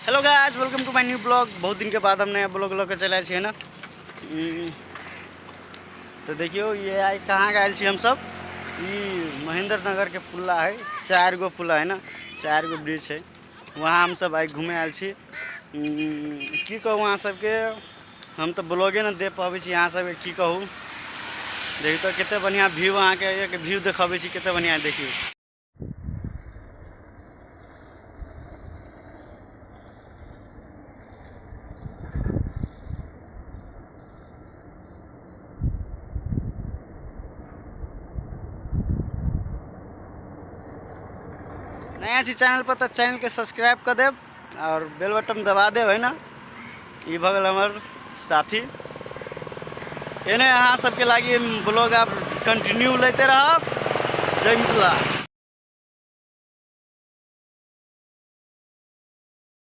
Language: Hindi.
Hello guys, welcome to my new blog. बहुत दिन के बाद हम नया ब्लॉग लेकर चल आए ना। तो देखियो ये आई कहाँ गए हम सब। ये महेंद्र नगर के पुल्ला है, 4 गो पुल्ला है ना, 4 गो ब्रिज है। वहाँ हम सब आई घूमे आयल छी। की कहूँ वहाँ सबके हम तो ब्लॉगे न दे पाबे छी। यहाँ सब की कहूँ, देखिए तो कितने बढ़िया व्यू वहाँ के एक व्यू देखाबे छी, कितने बढ़िया देखिए। नया छी चैनल पर तो चैनल के सब्सक्राइब कर देव और बेल बटन दबा देव है ना। ये भगल हमार साथी एने अहाँ सबके लागी ब्लॉग आप कंटिन्यू लेते रह। जय मिथिला।